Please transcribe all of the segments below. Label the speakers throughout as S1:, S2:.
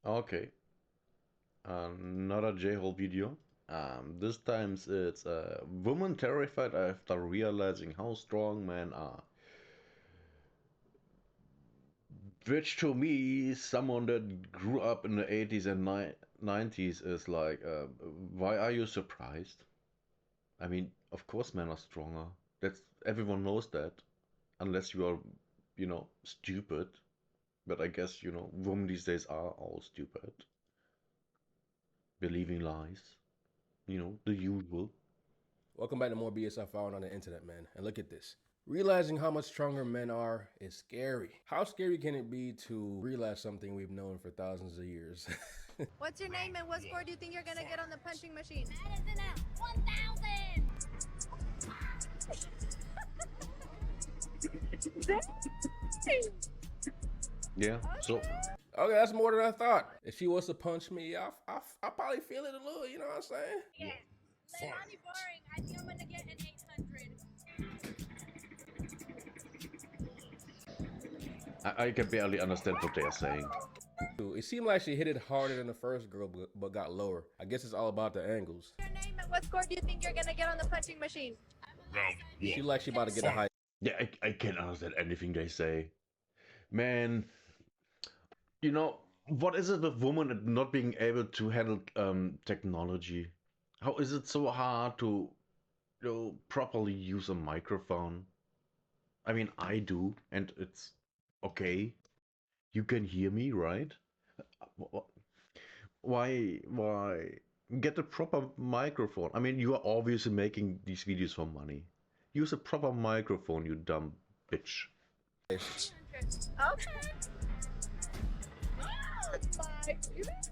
S1: Okay, another J-hole video. This time it's a woman terrified after realizing how strong men are. Which to me, someone that grew up in the 80s and 90s is like, why are you surprised? I mean, of course men are stronger. That's everyone knows that, unless you are, stupid. But I guess, women these days are all stupid, believing lies, the usual.
S2: Welcome back to more BS I found on the internet, man. And look at this. Realizing how much stronger men are is scary. How scary can it be to realize something we've known for thousands of years?
S3: What's your name and what score do you think you're gonna get on the punching machine?
S4: Madison at 1,000!
S1: Yeah, so
S2: Okay, that's more than I thought. If she was to punch me, I probably feel it a little, you know what I'm saying?
S4: Yeah. Let Ronnie boring. I think I'm gonna get an 800.
S1: I can barely understand what they are saying.
S2: It seemed like she hit it harder than the first girl, but got lower. I guess it's all about the angles.
S3: Your name and what score do you think you're gonna get on the punching machine?
S2: She like she about to get a high.
S1: Yeah, I can't understand anything they say. Man, what is it with women and not being able to handle technology? How is it so hard to, properly use a microphone? I mean, I do, and it's okay. You can hear me, right? Why? Get a proper microphone. I mean, you are obviously making these videos for money. Use a proper microphone, you dumb bitch.
S3: Okay. Oh my goodness.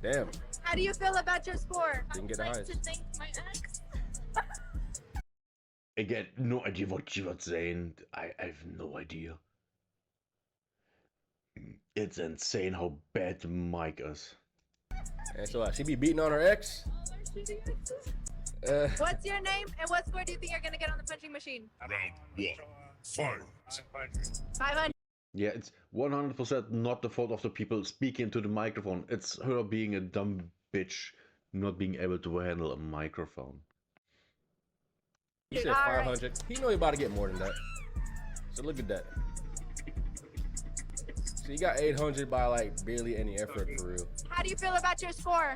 S2: Damn,
S3: How do you feel about your score?
S2: didn't get the
S4: Like
S2: highest.
S4: to thank my ex.
S1: I get no idea what she was saying. I have no idea. It's insane how bad the mic is.
S2: And so she be beating on her ex.
S3: What's your name and what score do you think you're gonna get on the punching machine?
S5: Fight.
S3: 500.
S1: Yeah, it's 100% not the fault of the people speaking to the microphone. It's her being a dumb bitch, not being able to handle a microphone.
S2: He said
S3: All right.
S2: 500. He know he about to get more than that. So look at that. So you got 800 by like barely any effort for real.
S3: How do you feel about your score?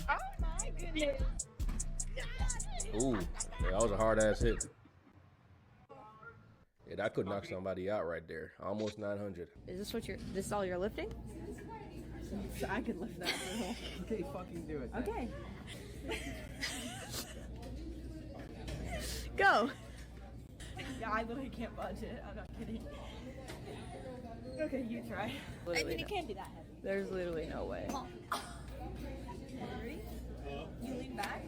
S3: Oh my goodness.
S2: Ooh, yeah, that was a hard ass hit. Yeah, that could knock somebody out right there. Almost 900.
S6: Is this what this is all you're lifting?
S7: I could lift that girl. Okay, fucking do it. Then.
S6: Okay. Go.
S7: Yeah, I literally can't budge it. I'm not kidding. Okay, you try.
S6: I
S4: mean, it can't be that heavy.
S6: There's literally no way.
S7: You lean back.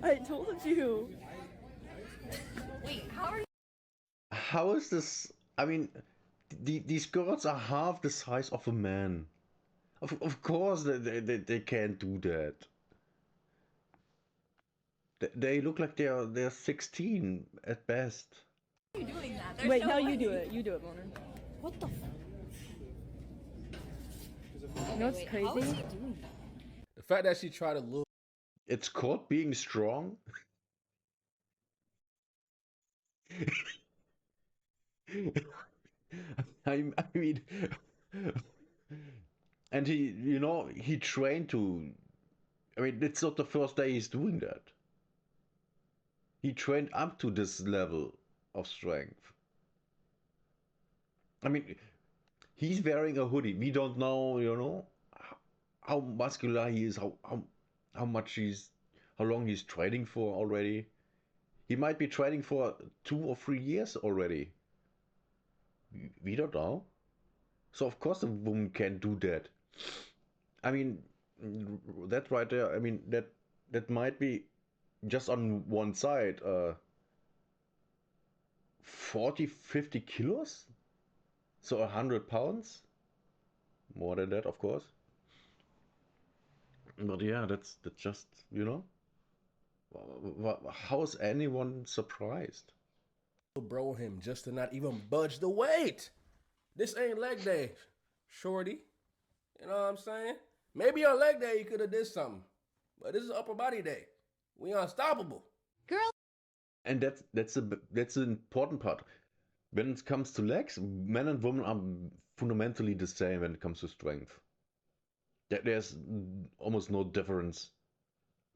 S6: I told you.
S7: Wait, how are you?
S1: How is this? I mean, these girls are half the size of a man. Of course they can't do that. They look like they're 16 at best.
S7: How are you doing that? There's
S6: Wait,
S7: no
S6: you
S7: way.
S6: do it. You do it, Mona.
S4: What the
S6: You know what's crazy?
S4: How is he doing that?
S2: The fact that she tried to look.
S1: It's called being strong. I mean, and he trained to. I mean, it's not the first day he's doing that. He trained up to this level of strength. I mean, he's wearing a hoodie. We don't know, how muscular he is, how much how long he's training for already. He might be training for 2 or 3 years already. We don't know. So of course a woman can do that. I mean, that right there. I mean that might be just on one side. 40, 50 kilos. So 100 pounds. More than that, of course. But yeah, that's just How is anyone surprised?
S2: bro him just to not even budge the weight. This ain't leg day, shorty. You know what I'm saying? Maybe on leg day you could have did something, but this is upper body day. We unstoppable.
S3: Girl,
S1: And that's the important part. When it comes to legs, men and women are fundamentally the same when it comes to strength. There's almost no difference.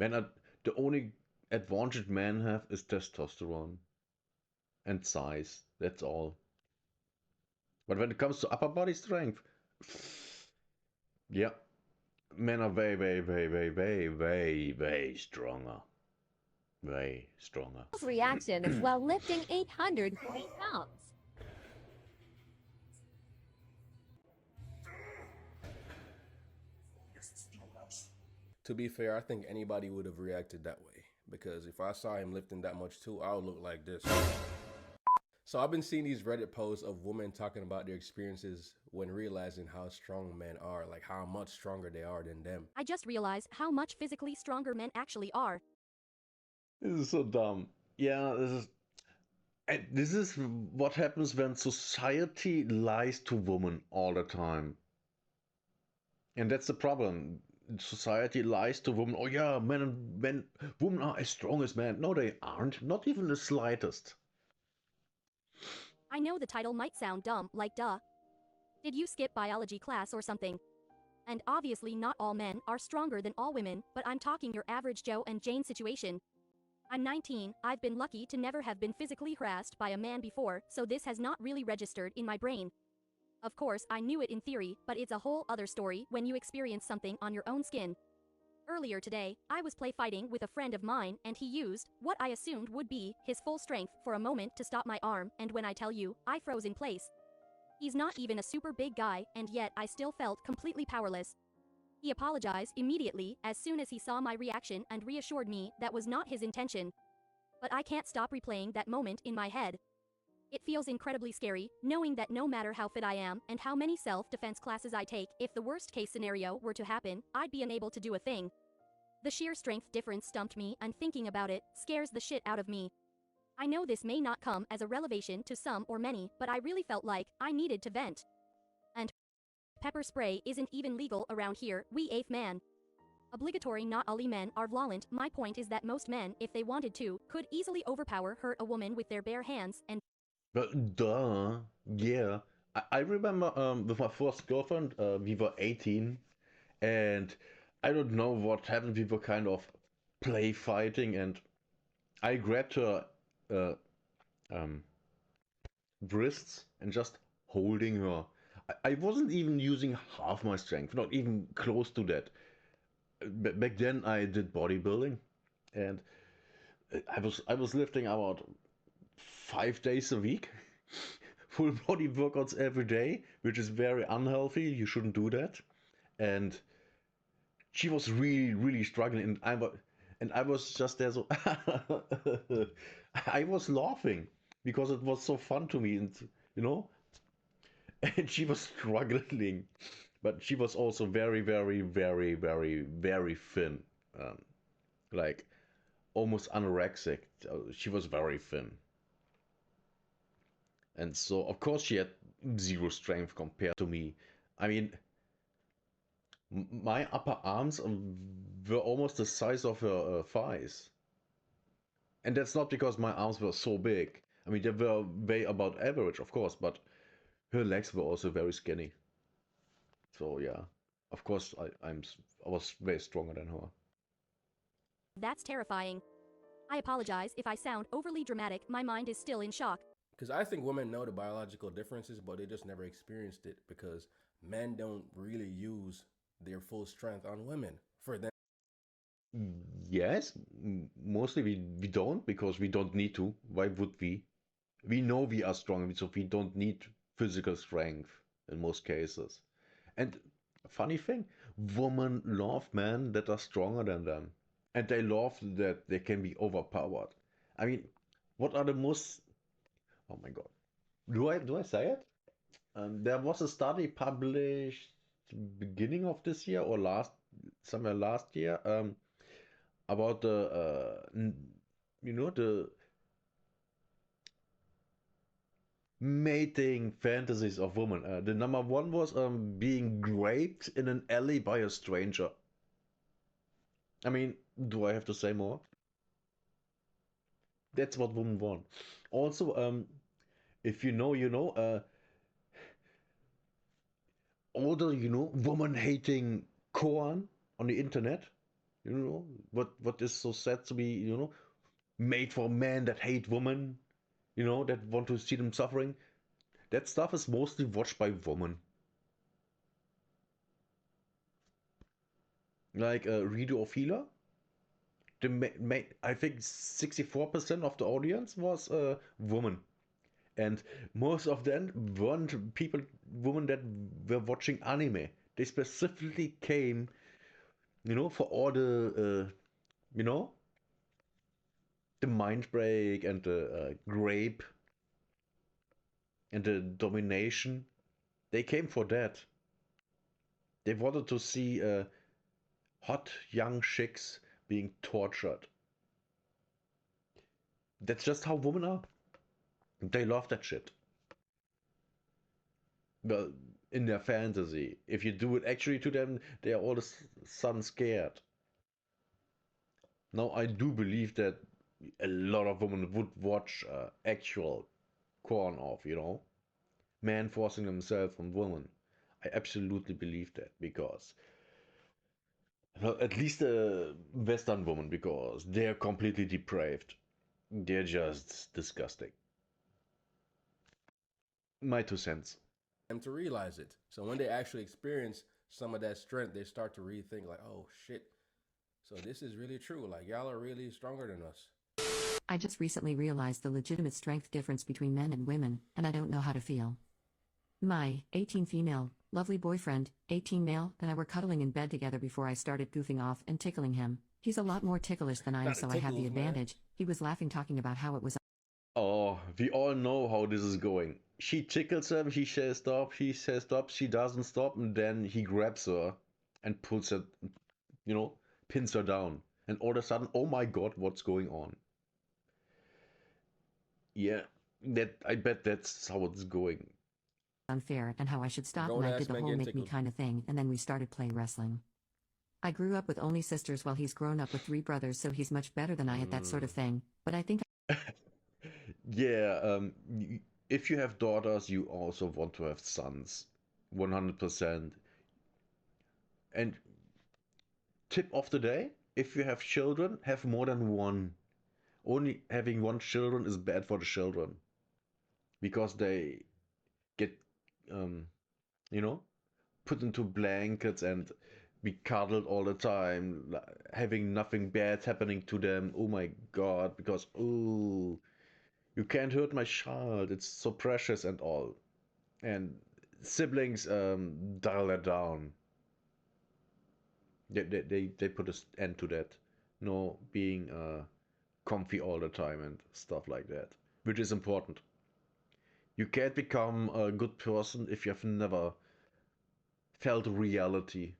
S1: Men are the only advantage men have is testosterone and size. That's all. But when it comes to upper body strength, yeah, men are way stronger. Way stronger.
S8: Reaction while lifting 840 pounds.
S2: To be fair, I think anybody would have reacted that way, because if I saw him lifting that much too, I would look like this. So I've been seeing these Reddit posts of women talking about their experiences when realizing how strong men are, like how much stronger they are than them.
S9: I just realized how much physically stronger men actually are.
S1: This is so dumb. Yeah, this is what happens when society lies to women all the time. And that's the problem. Society lies to women. Oh yeah, women are as strong as men. No, they aren't. Not even the slightest.
S9: I know the title might sound dumb, like duh. Did you skip biology class or something? And obviously not all men are stronger than all women, but I'm talking your average Joe and Jane situation. I'm 19, I've been lucky to never have been physically harassed by a man before, so this has not really registered in my brain. Of course, I knew it in theory, but it's a whole other story when you experience something on your own skin. Earlier today, I was play fighting with a friend of mine and he used what I assumed would be his full strength for a moment to stop my arm, and when I tell you, I froze in place. He's not even a super big guy, and yet I still felt completely powerless. He apologized immediately as soon as he saw my reaction and reassured me that was not his intention. But I can't stop replaying that moment in my head. It feels incredibly scary, knowing that no matter how fit I am and how many self-defense classes I take, if the worst case scenario were to happen, I'd be unable to do a thing. The sheer strength difference stumped me, and thinking about it scares the shit out of me. I know this may not come as a revelation to some or many, but I really felt like I needed to vent. And pepper spray isn't even legal around here, we AF man. Obligatory, not all men are violent. My point is that most men, if they wanted to, could easily overpower a woman with their bare hands, and
S1: But duh, yeah. I remember with my first girlfriend, we were 18, and I don't know what happened. We were kind of play fighting, and I grabbed her uh, um, wrists and just holding her. I wasn't even using half my strength, not even close to that. Back then, I did bodybuilding, and I was lifting about 5 days a week, full body workouts every day, which is very unhealthy. You shouldn't do that. And she was really struggling, and I was just there. So I was laughing because it was so fun to me, and you know, and she was struggling, but she was also very thin, um, like almost anorexic. She was very thin. And so, of course, she had zero strength compared to me. I mean, my upper arms were almost the size of her thighs. And that's not because my arms were so big. I mean, they were way above average, of course, but her legs were also very skinny. So, yeah, of course, I was way stronger than her.
S9: that's terrifying. I apologize if I sound overly dramatic, my mind is still in shock.
S2: Because I think women know the biological differences, but they just never experienced it because men don't really use their full strength on women. For them,
S1: Yes, mostly we don't because we don't need to. Why would we? We know we are strong, so we don't need physical strength in most cases. And funny thing, women love men that are stronger than them. And they love that they can be overpowered. I mean, what are the most... Oh my God. Do I say it? There was a study published beginning of this year or somewhere last year, about the the mating fantasies of women. The number one was being raped in an alley by a stranger. I mean, do I have to say more? That's what women want. Also, if you know, you know. All the, you know, woman hating koan on the internet. You know what is so sad to be, you know, made for men that hate women, you know, that want to see them suffering. That stuff is mostly watched by women. Like Rido Ophelia, I think 64% of the audience was women, and most of them weren't people, women that were watching anime. They specifically came, you know, for all the, you know, the mind break and the grape and the domination. They came for that. They wanted to see hot young chicks being tortured. That's just how women are. They love that shit. Well, in their fantasy. If you do it actually to them, they are all of a sudden scared. Now, I do believe that a lot of women would watch actual corn off, you know? Men forcing themselves on women. I absolutely believe that because, well, at least a Western woman, because they're completely depraved. They're just disgusting. My 2 cents.
S2: Them to realize it. So when they actually experience some of that strength, they start to rethink, like, oh shit, so this is really true. Like, y'all are really stronger than us.
S10: I just recently realized the legitimate strength difference between men and women, and I don't know how to feel. My 18 female, lovely boyfriend, 18 male, and I were cuddling in bed together before I started goofing off and tickling him. He's a lot more ticklish than I am,
S2: Not
S10: so
S2: the
S10: I have the
S2: tickles, man.
S10: advantage. He was laughing, talking about how it was.
S1: Oh, we all know how this is going. She tickles him, he says stop, he says stop, she doesn't stop, and then he grabs her and pulls her, you know, pins her down. And all of a sudden, oh my god, what's going on? Yeah, that I bet that's how it's going.
S10: Unfair and how I should stop,
S2: Grown
S10: and I
S2: ass
S10: did the
S2: men
S10: whole
S2: getting
S10: make me
S2: tickled.
S10: kind of thing, and then we started playing wrestling. I grew up with only sisters while he's grown up with 3 brothers, so he's much better than I at that sort of thing, but I think
S1: Yeah, if you have daughters, you also want to have sons. 100%. And tip of the day, if you have children, have more than one. Only having one children is bad for the children because they get, um, you know, put into blankets and be cuddled all the time, having nothing bad happening to them. Oh my god, because, oh, you can't hurt my child, it's so precious and all. And siblings dial that down. They put an end to that. No being comfy all the time and stuff like that, which is important. You can't become a good person if you have never felt reality.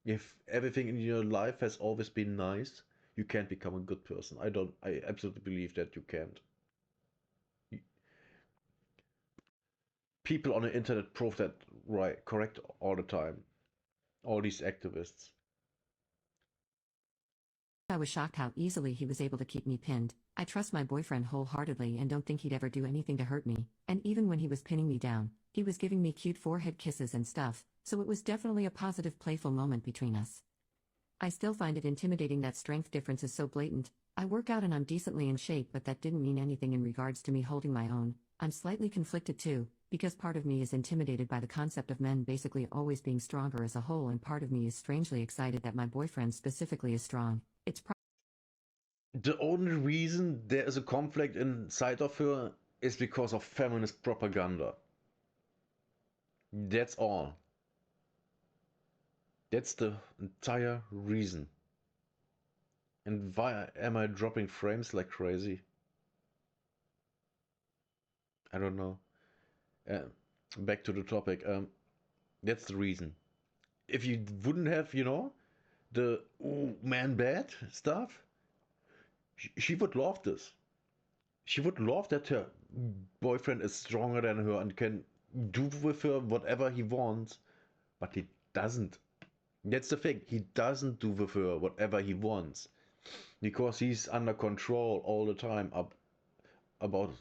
S1: If everything in your life has always been nice, you can't become a good person. I absolutely believe that you can't. People on the internet prove that right, correct all the time. All these activists.
S10: I was shocked how easily he was able to keep me pinned. I trust my boyfriend wholeheartedly and don't think he'd ever do anything to hurt me, and even when he was pinning me down, he was giving me cute forehead kisses and stuff, so it was definitely a positive, playful moment between us. I still find it intimidating that strength difference is so blatant. I work out and I'm decently in shape, but that didn't mean anything in regards to me holding my own. I'm slightly conflicted too, because part of me is intimidated by the concept of men basically always being stronger as a whole, and part of me is strangely excited that my boyfriend specifically is strong. It's
S1: The only reason there is a conflict inside of her is because of feminist propaganda. That's all. That's the entire reason. And why am I dropping frames like crazy? I don't know. Back to the topic. That's the reason. If you wouldn't have, you know, the "oh, man bad" stuff, she would love this. She would love that her boyfriend is stronger than her and can do with her whatever he wants, but he doesn't. That's the thing. He doesn't do with her whatever he wants because he's under control all the time about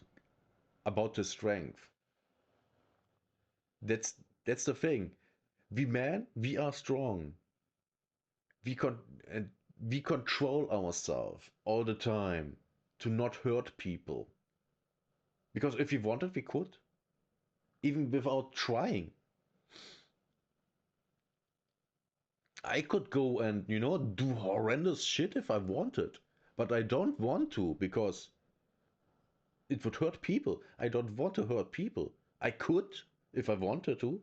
S1: about his strength. That's the thing. We men, we are strong. And we control ourselves all the time to not hurt people. Because if we wanted, we could, even without trying. I could go and, do horrendous shit if I wanted. But I don't want to because it would hurt people. I don't want to hurt people. I could if I wanted to,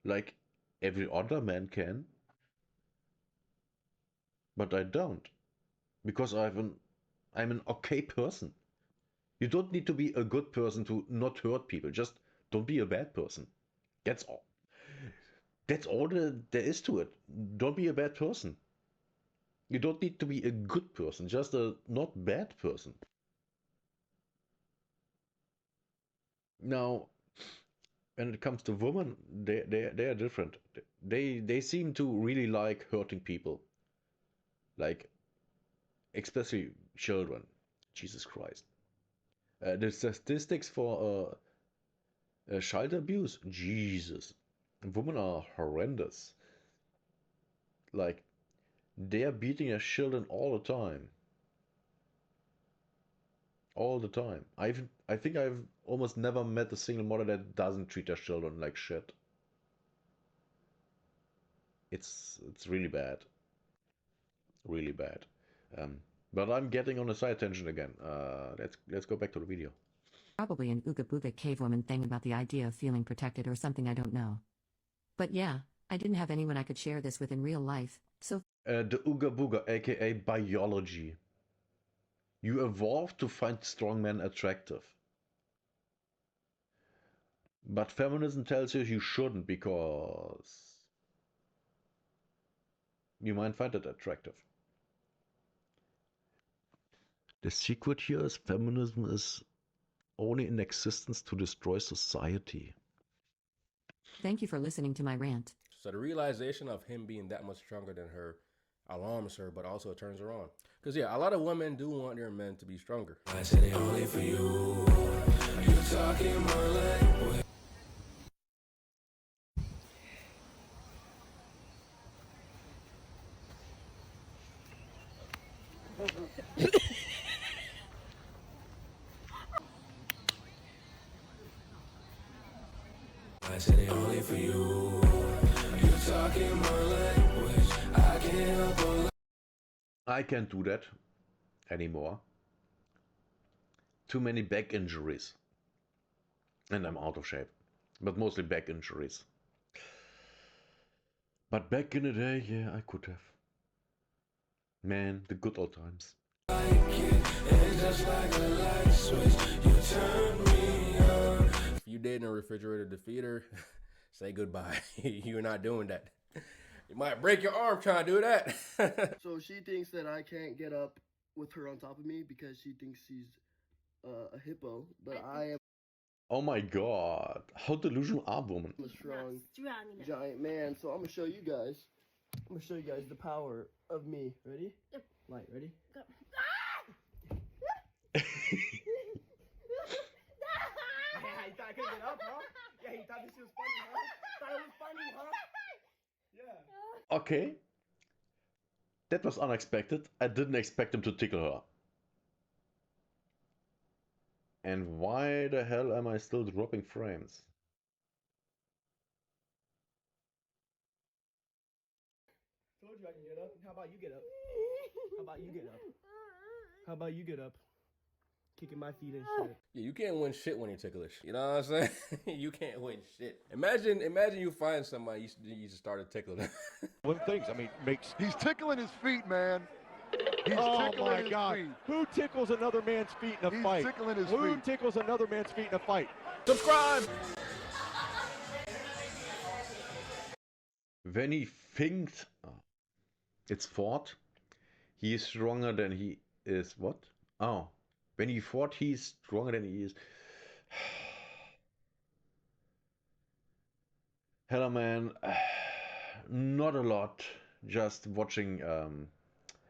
S1: like every other man can, but I don't because I'm an okay person. You don't need to be a good person to not hurt people. Just don't be a bad person. That's all. That's all there is to it. Don't be a bad person. You don't need to be a good person, just a not bad person. Now, when it comes to women, they are different. They seem to really like hurting people, like especially children. Jesus Christ. The statistics for child abuse, Jesus, women are horrendous. Like they're beating their children all the time. All the time. I think I've almost never met a single mother that doesn't treat their children like shit. It's really bad. Really bad. But I'm getting on a side tangent again. Let's go back to the video.
S10: Probably an Ooga Booga cave woman thing about the idea of feeling protected or something, I don't know. But yeah, I didn't have anyone I could share this with in real life, so
S1: The Ooga Booga, aka biology. You evolved to find strong men attractive. But feminism tells you you shouldn't because you might find it attractive. The secret here is feminism is only in existence to destroy society.
S10: thank you for listening to my rant.
S2: So the realization of him being that much stronger than her alarms her, but also turns her on. Because yeah, a lot of women do want their men to be stronger. I said it only for you. You talking my language. I said it only for you. You talking my language. I can't help.
S1: I can't do that anymore. Too many back injuries. And I'm out of shape. But mostly back injuries. But back in the day, yeah, I could have. Man, the good old times.
S2: If you dating a refrigerator defeater, say goodbye. You're not doing that. You might break your arm trying to do that.
S11: So she thinks that I can't get up with her on top of me because she thinks she's a hippo, but I am
S1: Oh my god. How delusional are women?
S11: a strong giant man. So I'm gonna show you guys. I'm gonna show you guys the power of me. Ready? Yep. Light, ready? Go. Yeah, he thought I couldn't get up, huh? Yeah, he thought this was funny, huh? Thought it was funny, huh? Yeah.
S1: Okay. That was unexpected. I didn't expect him to tickle her. And why the hell am I still dropping frames?
S11: Told you I can get up. How about you get up? How about you get up? How about you get up? Kicking my feet and shit.
S2: Yeah, you can't win shit when you're ticklish. You know what I'm saying? You can't win shit. Imagine you find somebody you just started tickling.
S12: One of the things, I mean, he's tickling his feet, man. He's
S13: oh
S12: tickling
S13: my
S12: his
S13: God!
S12: feet.
S13: Who tickles another man's feet in a
S12: He's
S13: fight?
S12: tickling his
S13: Who
S12: feet.
S13: tickles another man's feet in a fight?
S2: Subscribe.
S1: When he thinks it's fought, he is stronger than he is what? Oh. When he fought, he's stronger than he is. Hello, man. Not a lot. Just watching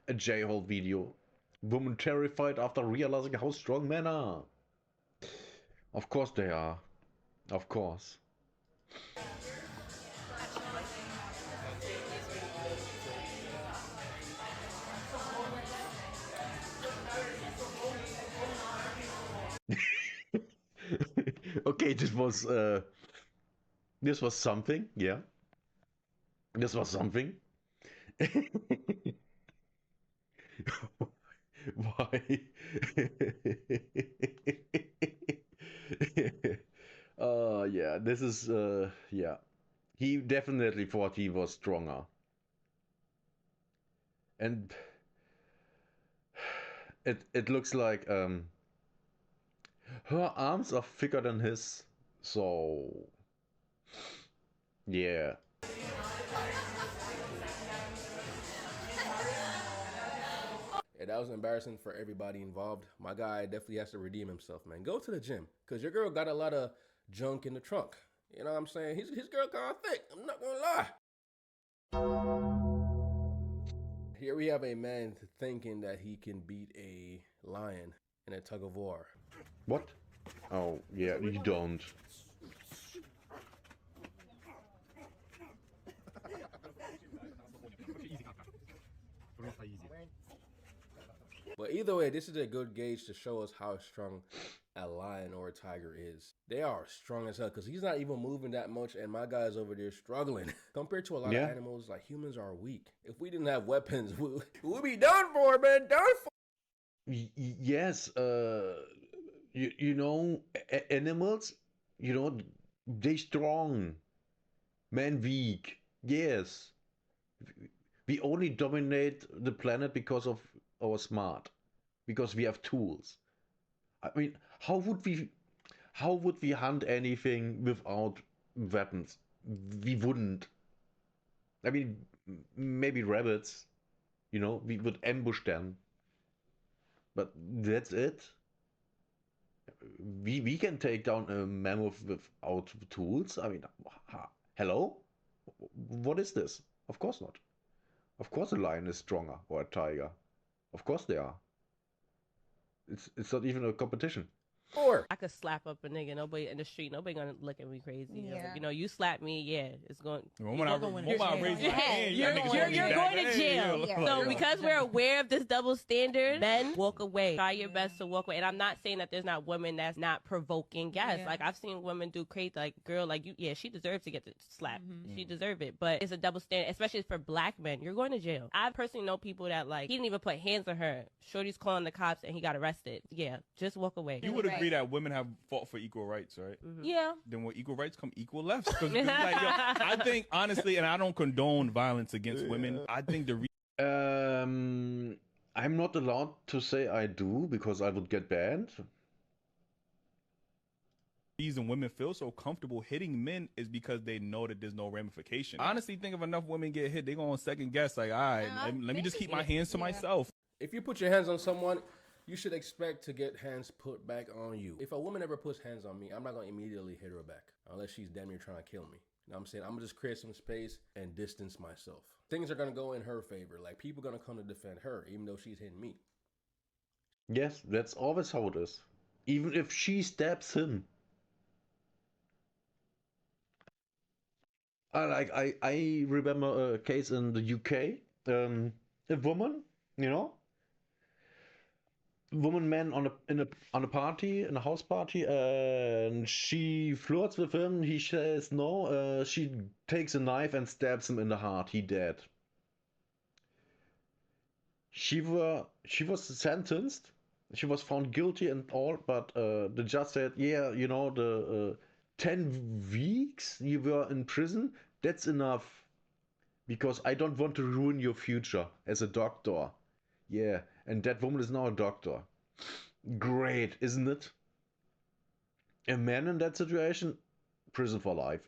S1: a J-Hole video. Woman terrified after realizing how strong men are. Of course they are. Of course. Okay, this was something, yeah. This was something. Why? Yeah, this is yeah. He definitely thought he was stronger. And it looks like her arms are thicker than his, so yeah.
S2: Yeah, that was embarrassing for everybody involved. My guy definitely has to redeem himself, man. Go to the gym, because your girl got a lot of junk in the trunk. You know what I'm saying? His girl kind of thick. I'm not gonna lie. Here we have a man thinking that he can beat a lion in a tug of war.
S1: What? Oh, yeah, you don't.
S2: But either way, this is a good gauge to show us how strong a lion or a tiger is. They are strong as hell because he's not even moving that much, and my guy's over there struggling. Compared to a lot of animals, like humans are weak. If we didn't have weapons, we'd be done for, man. Done for.
S1: Yes, you know, animals, you know, they strong, man weak. Yes, we only dominate the planet because of our smart, because we have tools. I mean, how would we hunt anything without weapons? We wouldn't. I mean, maybe rabbits, you know, we would ambush them, but that's it. We can take down a mammoth without tools. I mean, hello? What is this? Of course not. Of course a lion is stronger, or a tiger. Of course they are. It's not even a competition.
S14: Or I could slap up a nigga. Nobody in the street. Nobody gonna look at me crazy.
S3: Yeah.
S14: You know, you slap me. Yeah, it's going.
S15: When I raise my hand,
S14: you're going to jail.
S3: Yeah.
S14: So because we're aware of this double standard, men walk away. Try your best to walk away. And I'm not saying that there's not women that's not provoking. Yes, like I've seen women do crazy. Like girl, like you. Yeah, she deserves to get the slap. She deserves it. But it's a double standard, especially for black men. You're going to jail. I personally know people that like he didn't even put hands on her. Shorty's calling the cops and he got arrested. Yeah, just walk away.
S15: You would agree that women have fought for equal rights, right?
S14: Yeah.
S15: Then with equal rights come equal lefts. Like, yo, I think honestly, and I don't condone violence against women. I think the
S1: I'm not allowed to say I do because I would get banned.
S15: reason women feel so comfortable hitting men is because they know that there's no ramification. I honestly think if enough women get hit, they gonna second guess like, all right, let me just keep my hands to myself.
S2: If you put your hands on someone, you should expect to get hands put back on you. If a woman ever puts hands on me, I'm not gonna immediately hit her back unless she's damn near trying to kill me. You know what I'm saying? I'm gonna just create some space and distance myself. Things are gonna go in her favor. Like people are gonna come to defend her, even though she's hitting me.
S1: Yes, that's always how it is. Even if she stabs him. I remember a case in the UK. A woman, you know, woman man on a party, in a house party, and she flirts with him. He says no. She takes a knife and stabs him in the heart. He dead. She was sentenced. She was found guilty and all, but the judge said, yeah, you know, the 10 weeks you were in prison, that's enough. Because I don't want to ruin your future as a doctor. Yeah, and that woman is now a doctor. Great, isn't it? A man in that situation, prison for life.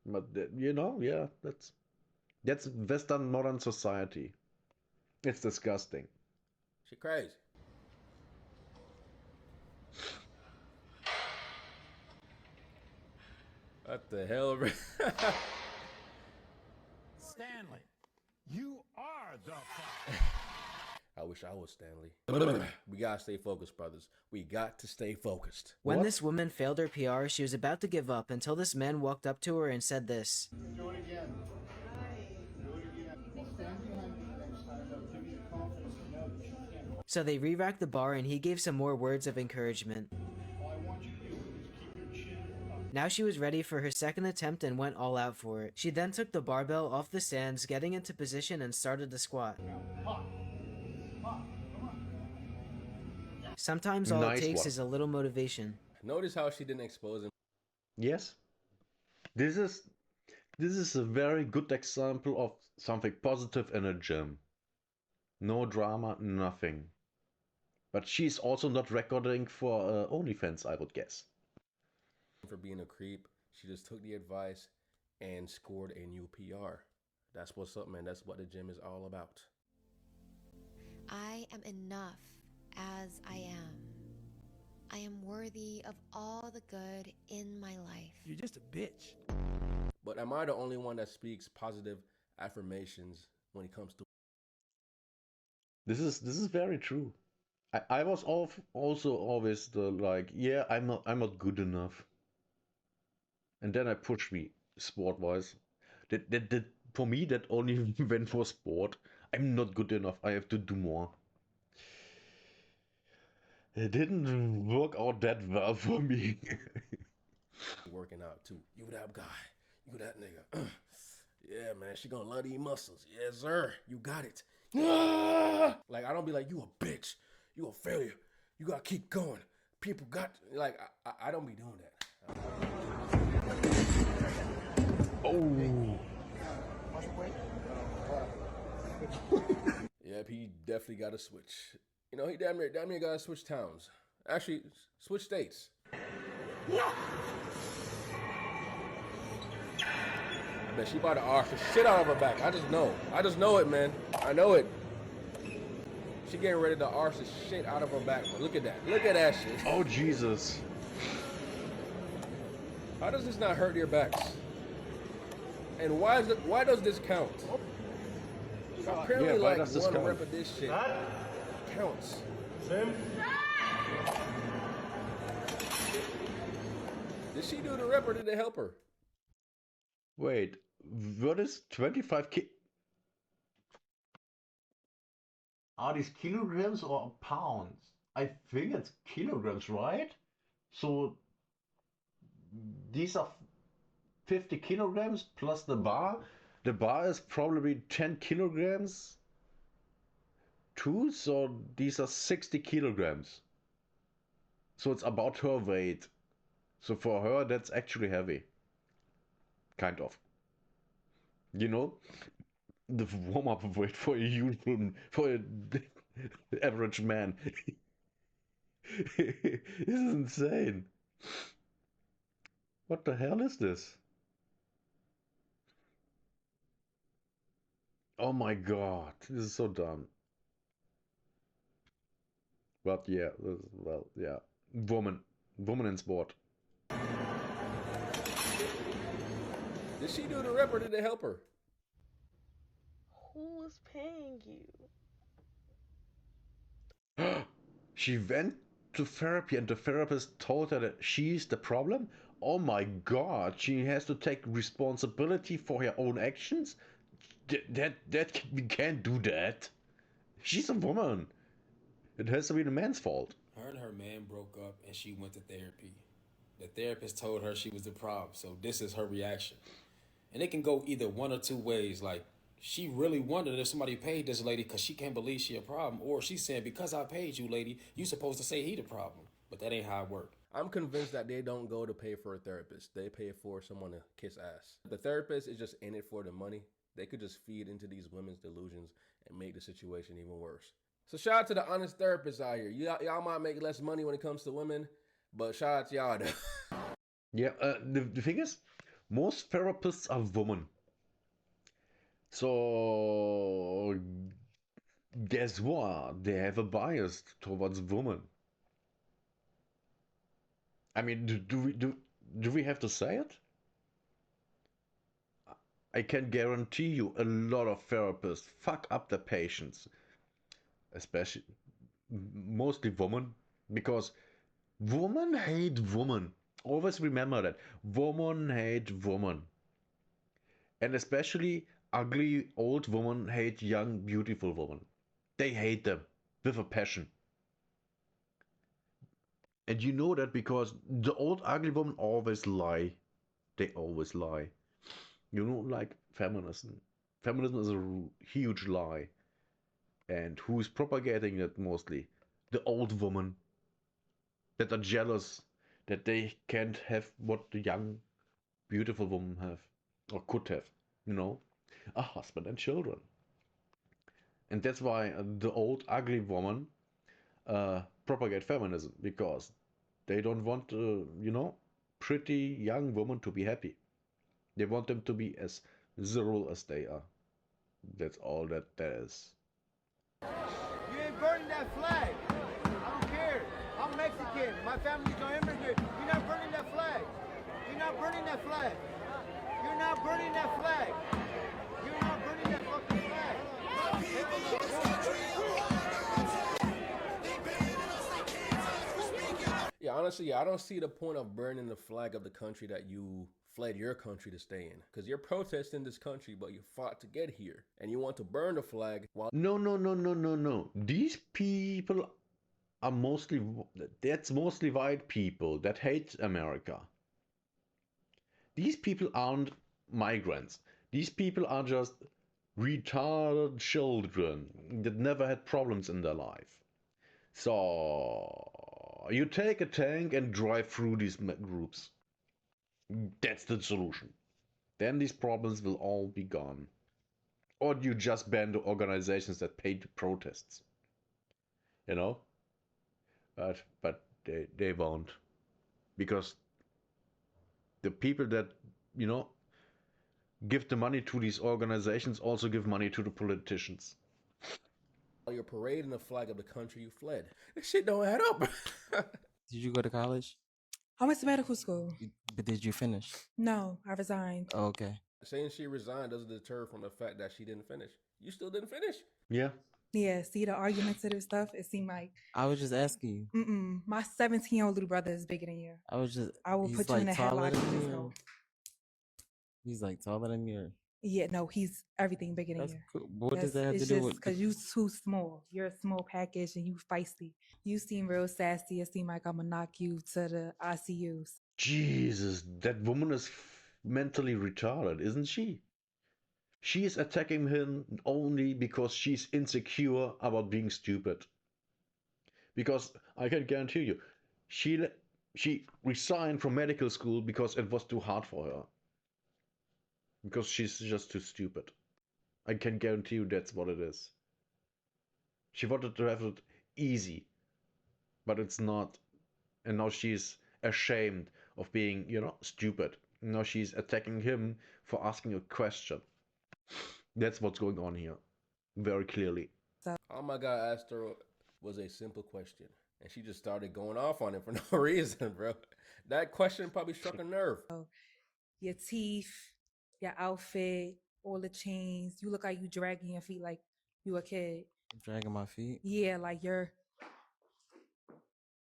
S1: But you know, yeah, that's Western modern society. It's disgusting.
S2: She crazy. What the hell?
S5: Stanley, you are the
S2: I wish I was Stanley. We gotta stay focused, brothers. We got to stay focused.
S16: When this woman failed her PR, she was about to give up until this man walked up to her and said this.
S17: Do it again. Do it again. Well, stand behind me next time. That'll give you the confidence to know that you can't.
S16: So they re-racked the bar and he gave some more words of encouragement.
S17: All I want you to do is keep your chin up.
S16: Now she was ready for her second attempt and went all out for it. She then took the barbell off the stands, getting into position and started to squat.
S17: Pop. Pop. Come on.
S16: Sometimes all
S1: Nice
S16: it takes
S1: one.
S16: is a little motivation.
S2: Notice how she didn't expose him.
S1: Yes. This is a very good example of something positive in a gym. No drama, nothing. But she's also not recording for OnlyFans, I would guess.
S2: For being a creep, she just took the advice and scored a new PR. That's what's up, man. That's what the gym is all about.
S18: I am enough as I am. I am worthy of all the good in my life.
S11: You're just a bitch.
S2: But am I the only one that speaks positive affirmations when it comes to?
S1: This is very true. I was also always the like, yeah, I'm not good enough. And then I pushed me sport wise. That for me that only went for sport. I'm not good enough. I have to do more. It didn't work out that well for me.
S2: Working out too. You that guy. You that nigga. Yeah, man. She gonna love these muscles. Yes, sir. You got it. Like I don't be like you a bitch. You a failure. You gotta keep going. People got like I don't be doing that.
S1: Oh.
S2: Yep, he definitely got to switch. You know, he damn near got to switch towns. Actually, switch states. I bet she about to arch the shit out of her back. I just know it, man. I know it. She getting ready to arch the shit out of her back. But look at that. Look at that shit.
S1: Oh, Jesus.
S2: How does this not hurt your backs? And why does this count? Apparently,
S1: yeah,
S2: like
S1: does this
S2: one
S1: count?
S2: rep of this shit counts. Did she do the rep or did it help her?
S1: Wait, what is 25 Are these kilograms or pounds? I think it's kilograms, right? So these are 50 kilograms plus the bar. The bar is probably 10 kilograms too, so these are 60 kilograms. So it's about her weight. So for her, that's actually heavy. Kind of. You know, the warm-up weight for a usual, for an average man. This is insane. What the hell is this? Oh my god, this is so dumb. But yeah, well, yeah. Woman in sport.
S2: Did she do the rep or did it help her?
S19: Who is paying you?
S1: She went to therapy and the therapist told her that she's the problem? Oh my god, she has to take responsibility for her own actions? We can't do that. She's a woman. It has to be the man's fault.
S20: Her and her man broke up and she went to therapy. The therapist told her she was the problem, so this is her reaction. And it can go either one or two ways. Like, she really wondered if somebody paid this lady because she can't believe she a problem. Or she's saying, because I paid you, lady, you supposed to say he the problem. But that ain't how it work.
S2: I'm convinced that they don't go to pay for a therapist. They pay for someone to kiss ass. The therapist is just in it for the money. They could just feed into these women's delusions and make the situation even worse. So shout out to the honest therapists out here. Y'all might make less money when it comes to women, but shout out to y'all though.
S1: Yeah, the thing is, most therapists are women. So guess what? They have a bias towards women. I mean, do we have to say it? I can guarantee you a lot of therapists fuck up the patients, especially mostly women, because women hate women. Always remember that. Women hate women. And especially ugly old women hate young, beautiful women. They hate them with a passion. And you know that because the old ugly women always lie. They always lie. You know, like feminism. Feminism is a huge lie. And who's propagating it mostly? The old women that are jealous that they can't have what the young, beautiful woman have or could have, you know, a husband and children. And that's why the old ugly woman propagate feminism, because they don't want, you know, pretty young women to be happy. They want them to be as miserable as they are. That's all that there is.
S11: You ain't burning that flag. I don't care. I'm Mexican. My family's no immigrant. You're not burning that flag. You're not burning that flag. You're not burning that flag. You're not burning that fucking flag.
S2: Yeah, honestly, I don't see the point of burning the flag of the country that you fled your country to stay in. Because you're protesting this country, but you fought to get here. And you want to burn the flag while...
S1: No. These people are mostly, that's mostly white people that hate America. These people aren't migrants. These people are just retarded children that never had problems in their life. So you take a tank and drive through these groups. That's the solution. Then these problems will all be gone. Or you just ban the organizations that pay the protests. You know? But they won't. Because the people that, you know, give the money to these organizations also give money to the politicians.
S2: you're parading the flag of the country you fled. This shit don't add up.
S19: Did you go to college?
S21: I went to medical school.
S19: But did you finish?
S21: No, I resigned.
S19: Oh, okay.
S2: Saying she resigned doesn't deter from the fact that she didn't finish. You still didn't finish?
S1: Yeah.
S21: Yeah, see the argumentative stuff? It seemed like...
S19: I was just asking you.
S21: My 17-year-old little brother is bigger than you. I will put you in a headlock and just go.
S19: He's like taller than you?
S21: Yeah, no, he's everything bigger than you.
S19: Cool. What does that have to do with...
S21: Because you too small. You're a small package and you feisty. You seem real sassy. It seems like I'm going to knock you to the ICUs.
S1: Jesus, that woman is mentally retarded, isn't she? She is attacking him only because she's insecure about being stupid. Because I can guarantee you, she resigned from medical school because it was too hard for her. Because she's just too stupid. I can guarantee you that's what it is. She wanted to have it easy, but it's not. And now she's ashamed of being, you know, stupid. Now she's attacking him for asking a question. That's what's going on here, very clearly.
S2: All my guy asked her was a simple question, and she just started going off on it for no reason, bro. That question probably struck a nerve.
S21: Your teeth, your outfit, all the chains. You look like you dragging your feet like you a kid.
S19: Dragging my feet?
S21: Yeah, like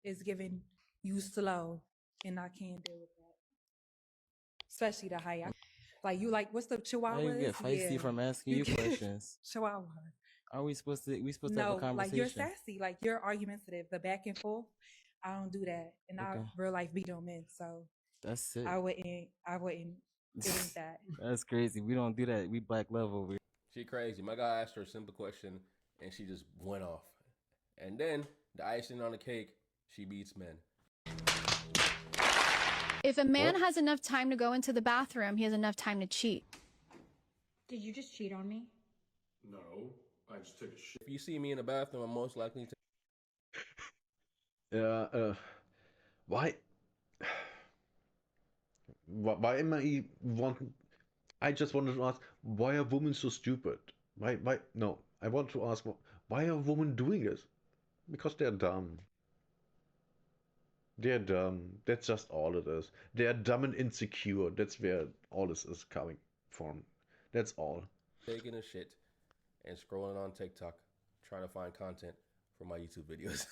S21: it's giving you slow, and I can't deal with that. Especially the height. Like you like, what's the Chihuahua?
S19: You get feisty from asking you questions.
S21: Chihuahua.
S19: Are we supposed to have a conversation?
S21: Like you're sassy, like you're argumentative, the back and forth. I don't do that. And I real life beat on men, so
S19: that's it.
S21: I wouldn't it ain't that.
S19: That's crazy. We don't do that. We black love over here.
S2: She crazy. My guy asked her a simple question and she just went off. And then the icing on the cake, she beats men.
S3: If a man has enough time to go into the bathroom, he has enough time to cheat.
S4: Did you just cheat on me?
S2: No, I just took a shit. If you see me in the bathroom, I'm most likely to...
S1: Why am I I just wanted to ask, why are women so stupid? No, I want to ask, why are women doing this? Because they're dumb. They're dumb. That's just all it is. They're dumb and insecure. That's where all this is coming from. That's all.
S2: taking a shit and scrolling on TikTok, trying to find content for my YouTube videos.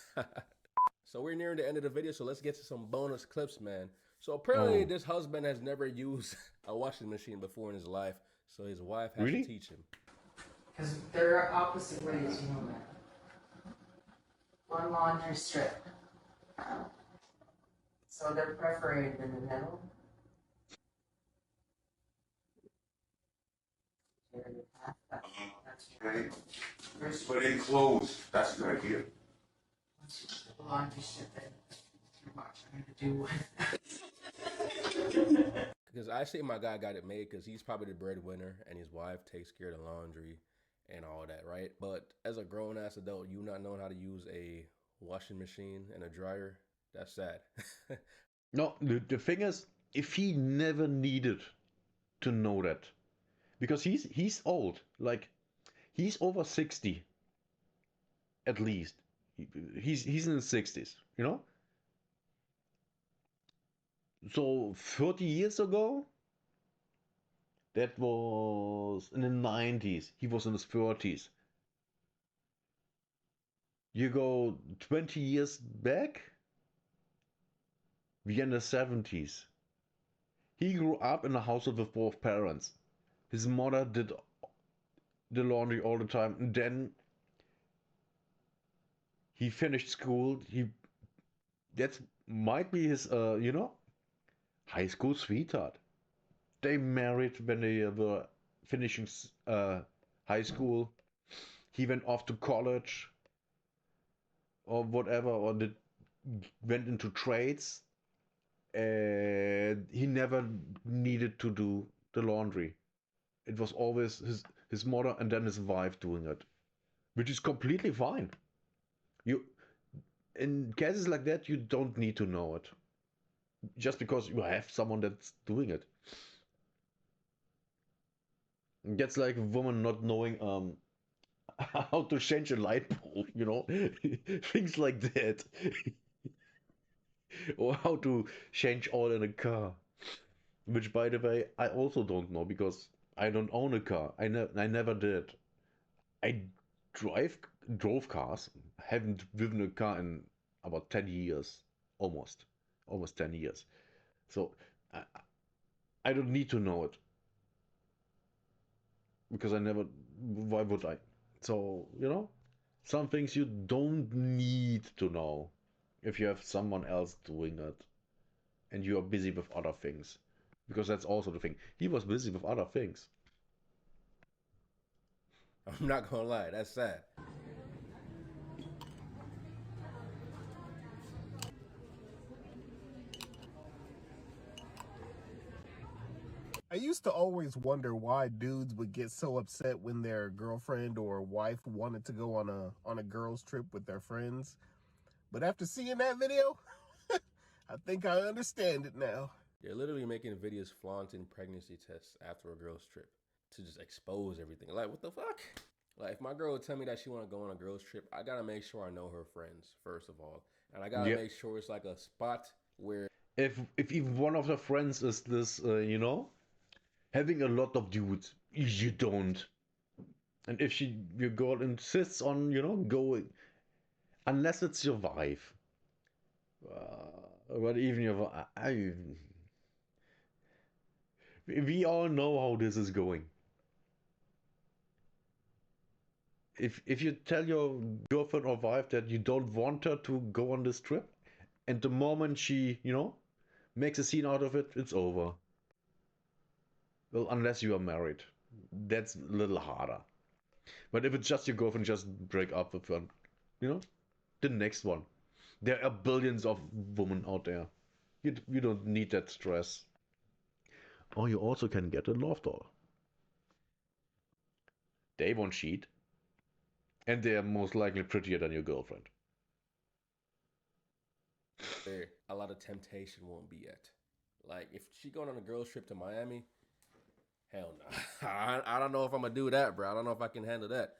S2: So we're nearing the end of the video, so let's get to some bonus clips, man. So apparently this husband has never used a washing machine before in his life, so his wife has to teach him.
S7: Because they're opposite ways, you know that. One laundry strip. So they're perforated in the middle.
S22: Okay. Put in clothes. That's a good idea.
S7: The laundry strip that you're watching to do.
S2: Because I say my guy got it made because he's probably the breadwinner and his wife takes care of the laundry and all that, right? But as a grown-ass adult, you not knowing how to use a washing machine and a dryer, that's sad.
S1: No, the thing is, if he never needed to know that, because he's old, like he's over 60 at least. He's in his 60s, you know? So 30 years ago, that was in the 90s. He was in his 30s. You go 20 years back, we in the 70s. He grew up in a household with both parents. His mother did the laundry all the time, and then he finished school. That might be his high school sweetheart. They married when they were finishing high school. He went off to college or whatever, or went into trades, and he never needed to do the laundry. It was always his mother and then his wife doing it, which is completely fine. You, in cases like that, you don't need to know it, just because you have someone that's doing it. That's like a woman not knowing how to change a light bulb, you know, things like that, or how to change oil in a car. Which, by the way, I also don't know because I don't own a car. I never did. I drove cars. Haven't driven a car in about 10 years, almost 10 years. So I don't need to know it because I never. Why would I? So some things you don't need to know if you have someone else doing it, and you are busy with other things. Because that's also the thing. He was busy with other things.
S2: I'm not gonna lie, that's sad.
S23: I used to always wonder why dudes would get so upset when their girlfriend or wife wanted to go on a girls trip with their friends. But after seeing that video, I think I understand it now.
S2: They're literally making videos flaunting pregnancy tests after a girl's trip to just expose everything. Like, what the fuck? Like, if my girl would tell me that she want to go on a girl's trip, I gotta make sure I know her friends, first of all. And I gotta make sure it's like a spot where...
S1: If even one of the friends is this, having a lot of dudes, you don't. And if your girl insists on, going, unless it's your wife, but even your, we all know how this is going. If you tell your girlfriend or wife that you don't want her to go on this trip, and the moment she, makes a scene out of it, it's over. Well, unless you are married. That's a little harder. But if it's just your girlfriend, just break up with her. The next one. There are billions of women out there. You don't need that stress. Or you also can get a love doll. They won't cheat. And they are most likely prettier than your girlfriend.
S2: A lot of temptation won't be at. Like, if she going on a girls trip to Miami, hell no. I don't know if I'm gonna do that, bro. I don't know if I can handle that.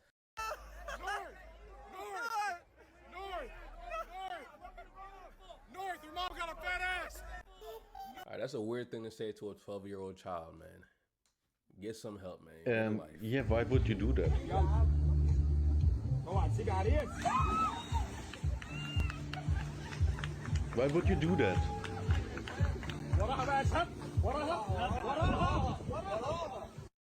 S23: North, your mom got a fat ass.
S2: All right, that's a weird thing to say to a 12-year-old child, man. Get some help, man. Get a life.
S1: Yeah, why would you do that? Why would you do that?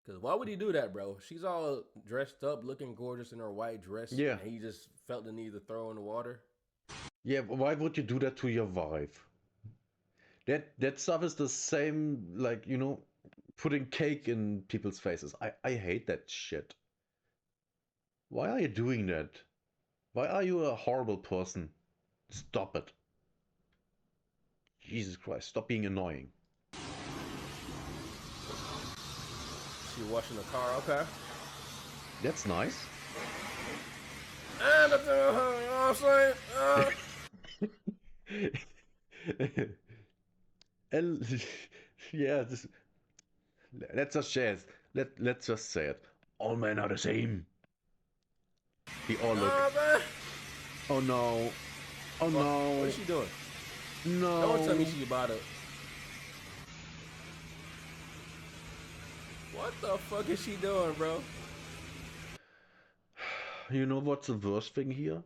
S2: Because why would he do that, bro? She's all dressed up, looking gorgeous in her white dress.
S1: Yeah.
S2: And he just felt the need to throw her in the water.
S1: Yeah, why would you do that to your wife? That stuff is the same, like, you know, putting cake in people's faces. I hate that shit. Why are you doing that? Why are you a horrible person? Stop it. Jesus Christ, stop being annoying.
S2: She washing the car, okay.
S1: That's nice.
S2: And you know what I'm saying?
S1: And yeah, let's just say it. Let's just say it. All men are the same. We all look. Oh no. Oh no.
S2: What is she doing?
S1: No.
S2: Don't tell me she about it. What the fuck is she doing, bro?
S1: You know what's the worst thing here?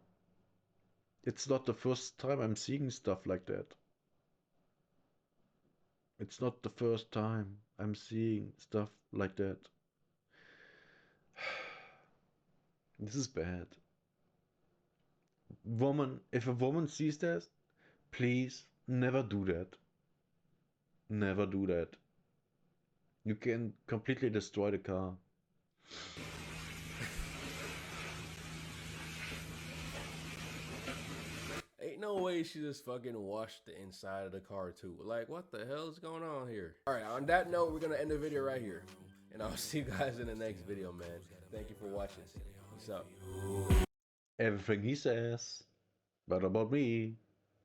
S1: It's not the first time I'm seeing stuff like that. It's not the first time I'm seeing stuff like that. This is bad. Woman, if a woman sees that, please never do that. Never do that. You can completely destroy the car.
S2: Ain't no way she just fucking washed the inside of the car too. Like, what the hell is going on here? Alright, on that note, we're gonna end the video right here. And I'll see you guys in the next video, man. Thank you for watching. Peace out.
S1: Everything he says. What about me?